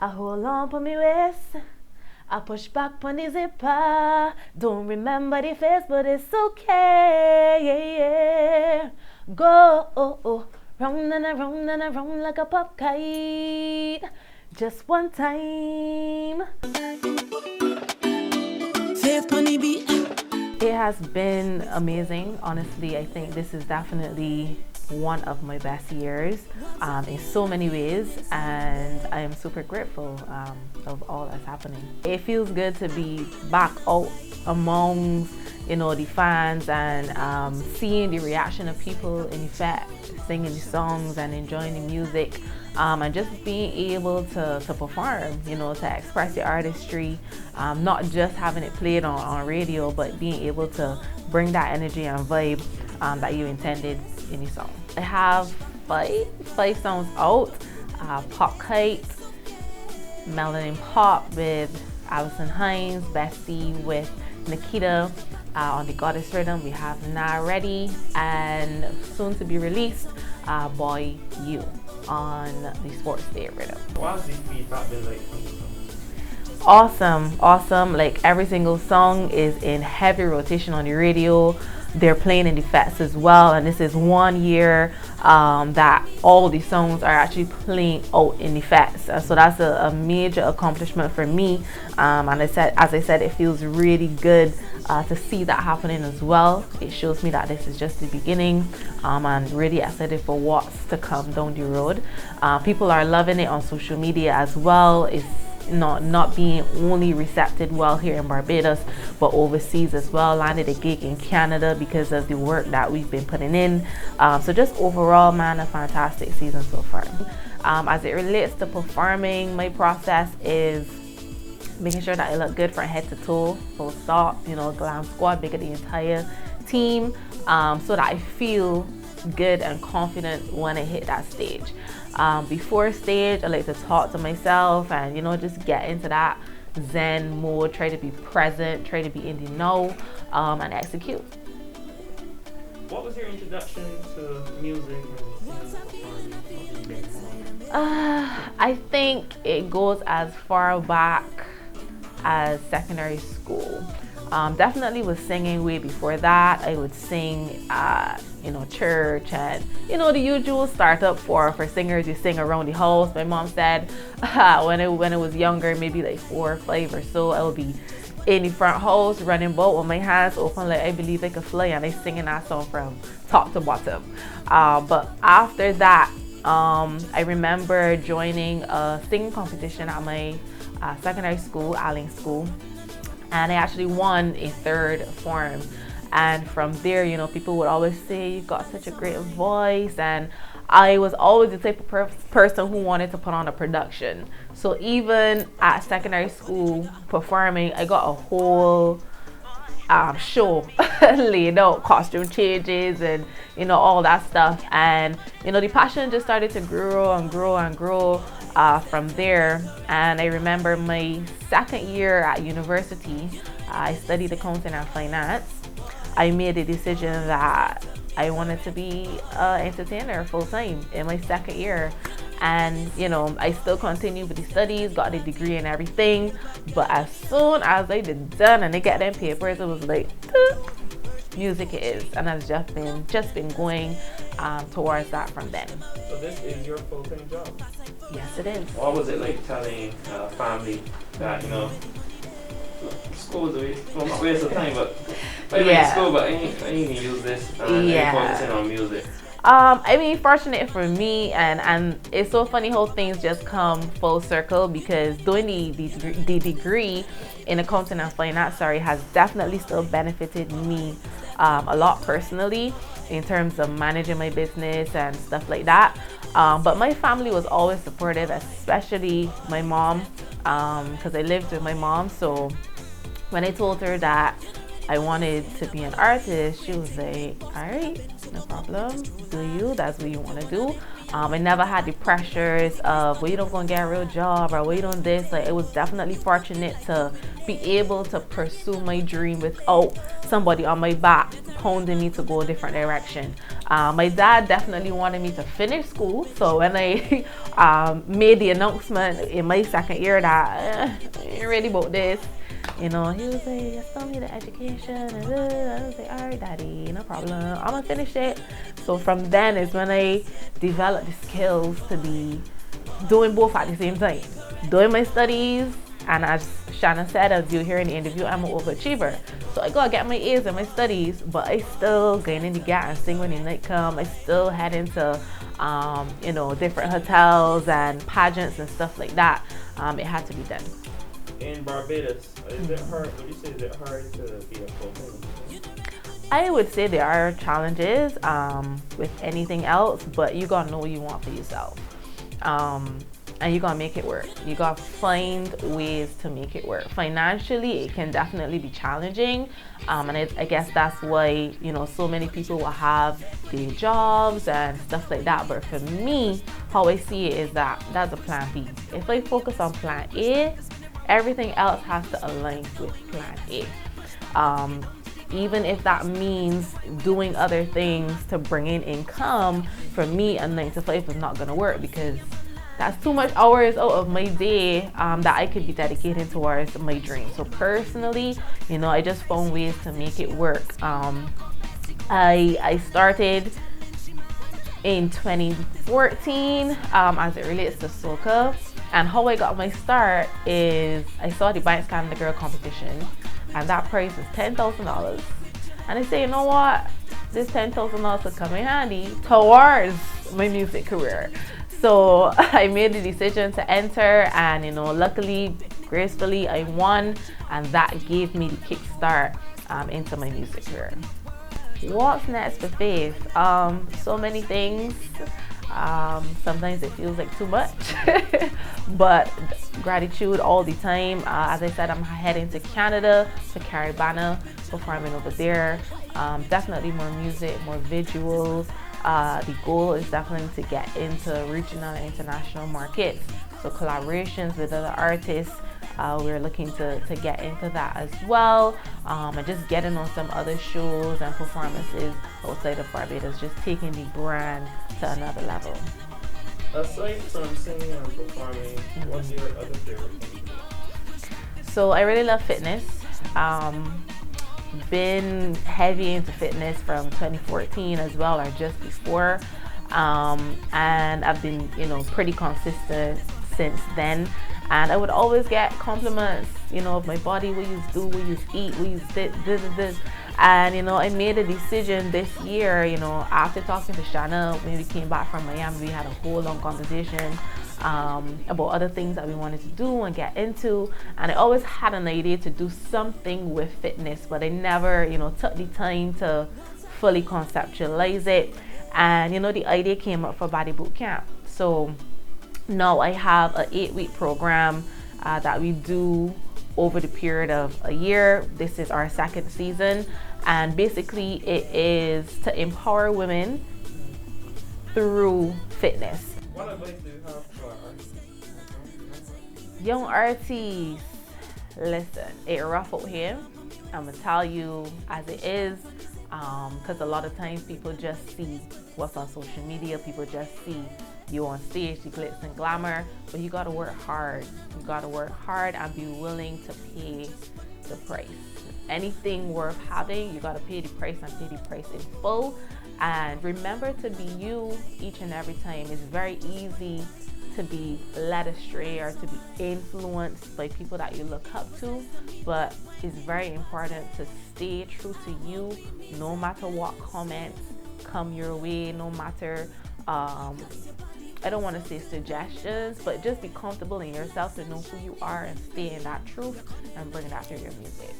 I hold on for me waist. I push back on the zipper. Don't remember the face, but it's okay. Yeah, yeah. Go round and around and around like a pop kite. Just one time. Faith on the beat. It has been amazing. Honestly, I think this is definitely one of my best years in so many ways, and I am super grateful of all that's happening. It feels good to be back out amongst the fans and seeing the reaction of people in effect, singing the songs and enjoying the music, and just being able to perform, to express your artistry, not just having it played on radio, but being able to bring that energy and vibe that you intended in your song. I have five songs out. Pop Kite, Melanin Pop with Alison Hines, Bestie with Nikita. On the Goddess Rhythm we have Now Ready, and soon to be released Boy You on the Sports Day Rhythm. What has the feedback been like from you? Awesome. Like every single song is in heavy rotation on the radio. They're playing in the fest as well, and this is 1 year that all the songs are actually playing out in the fest. So that's a major accomplishment for me. And as I said, it feels really good to see that happening as well. It shows me that this is just the beginning. I'm really excited for what's to come down the road. People are loving it on social media as well. It's not being only recepted well here in Barbados, but overseas as well. Landed a gig in Canada because of the work that we've been putting in. So just overall, man, a fantastic season so far. As it relates to performing, my process is making sure that I look good from head to toe, full stop, glam squad, bigger the entire team, so that I feel good and confident when I hit that stage. Before stage, I like to talk to myself and just get into that zen mode, try to be present, try to be in the know, and execute. What was your introduction to music and performing? I think it goes as far back as secondary school. Definitely was singing way before that. I would sing at church and the usual startup for singers. You sing around the house. My mom said when I was younger, maybe like 4 or 5 or so, I would be in the front house running about with my hands open like I believe I could fly, and I singing that song from top to bottom. But after that, I remember joining a singing competition at my secondary school, Alling School, and I actually won a 3rd form. And from there, people would always say, "You got such a great voice," and I was always the type of person who wanted to put on a production. So even at secondary school performing, I got a whole show laid out, costume changes and all that stuff, and the passion just started to grow and grow from there. And I remember my 2nd year at university, I studied accounting and finance. I made a decision that I wanted to be an entertainer full time in my 2nd year. And I still continued with the studies, got the degree and everything. But as soon as I did done and they get them papers, it was like, music it is. And I've just been going towards that from then. So this is your full-time job? Yes, it is. What was it like telling family that, school is not waste of time, but school, but I need to use this and focusing on music? Fortunate for me, and it's so funny how things just come full circle, because doing the degree in accounting and finance, has definitely still benefited me a lot personally in terms of managing my business and stuff like that. But my family was always supportive, especially my mom, because I lived with my mom. So when I told her that I wanted to be an artist, she was like, "All right, no problem, do you, that's what you want to do." I never had the pressures of, well, you don't gonna get a real job, or well, you don't this. Like, it was definitely fortunate to be able to pursue my dream without somebody on my back pounding me to go a different direction. My dad definitely wanted me to finish school, so when I made the announcement in my second year that I ain't ready about this, he was like, you still need an education. And I was like, all right, daddy, no problem. I'm gonna finish it. So from then is when I developed the skills to be doing both at the same time. Doing my studies, and as Shannon said, as you hear in the interview, I'm an overachiever. So I gotta get my A's in my studies, but I still going in the gap and sing when the night come. I still head into different hotels and pageants and stuff like that. It had to be done. In Barbados, is it hard? Would you say is it hard to be a pro? I would say there are challenges with anything else, but you gotta know what you want for yourself, and you gotta make it work. You gotta find ways to make it work. Financially, it can definitely be challenging, and I guess that's why so many people will have day jobs and stuff like that. But for me, how I see it is that that's a plan B. If I focus on plan A, everything else has to align with plan A. Even if that means doing other things to bring in income, for me, a 9 to 5 is not going to work, because that's too much hours out of my day that I could be dedicating towards my dream. So personally, I just found ways to make it work. I started in 2014 as it relates to soca. And how I got my start is I saw the Callender Girl competition, and that prize is $10,000. And I say, you know what? This $10,000 could come in handy towards my music career. So I made the decision to enter, and luckily, gracefully, I won, and that gave me the kickstart into my music career. What's next for Faith? So many things. Sometimes it feels like too much, but gratitude all the time. As I said, I'm heading to Canada to Caribana, performing over there. Definitely more music, more visuals. The goal is definitely to get into regional and international markets. So collaborations with other artists. We're looking to get into that as well, and just getting on some other shows and performances outside of Barbados, just taking the brand to another level. Aside from singing and performing, what's your other favorite thing? So I really love fitness. Been heavy into fitness from 2014 as well, or just before, and I've been pretty consistent since then. And I would always get compliments, of my body, what you do, what you eat, what you sit, this. And, I made a decision this year, after talking to Shanna, when we came back from Miami, we had a whole long conversation about other things that we wanted to do and get into. And I always had an idea to do something with fitness, but I never, took the time to fully conceptualize it. And, the idea came up for Body Boot Camp. So now I have an 8-week program that we do over the period of a year. This is our second season, and basically it is to empower women through fitness. What advice do you have for artists? Young artists, listen, it's rough out here. I'm gonna tell you as it is, because a lot of times people just see what's on social media. People just see you on stage, the glitz and glamour, but you gotta work hard. You gotta work hard and be willing to pay the price. Anything worth having, you gotta pay the price, and pay the price in full. And remember to be you each and every time. It's very easy to be led astray or to be influenced by people that you look up to, but it's very important to stay true to you, no matter what comments come your way, no matter I don't want to say suggestions, but just be comfortable in yourself to know who you are and stay in that truth and bring that through your music.